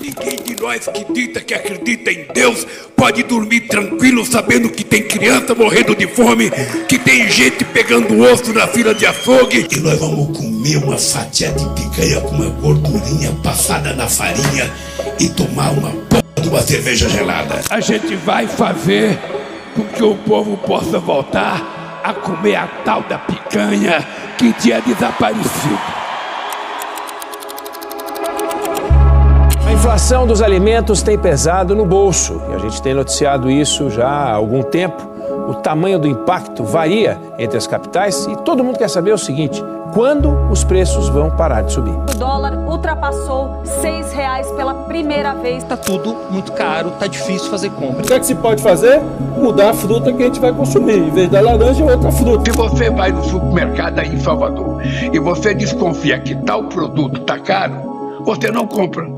Ninguém de nós que acredita em Deus pode dormir tranquilo sabendo que tem criança morrendo de fome, que tem gente pegando osso na fila de açougue. E nós vamos comer uma fatia de picanha com uma gordurinha passada na farinha e tomar uma porra de uma cerveja gelada. A gente vai fazer com que o povo possa voltar a comer a tal da picanha que tinha desaparecido. A inflação dos alimentos tem pesado no bolso e a gente tem noticiado isso já há algum tempo. O tamanho do impacto varia entre as capitais e todo mundo quer saber o seguinte: quando os preços vão parar de subir? O dólar ultrapassou R$6 pela primeira vez. Tá tudo muito caro, tá difícil fazer compra. O que é que se pode fazer? Mudar a fruta que a gente vai consumir. Em vez da laranja, outra fruta. Se você vai no supermercado aí em Salvador e você desconfia que tal produto tá caro, você não compra.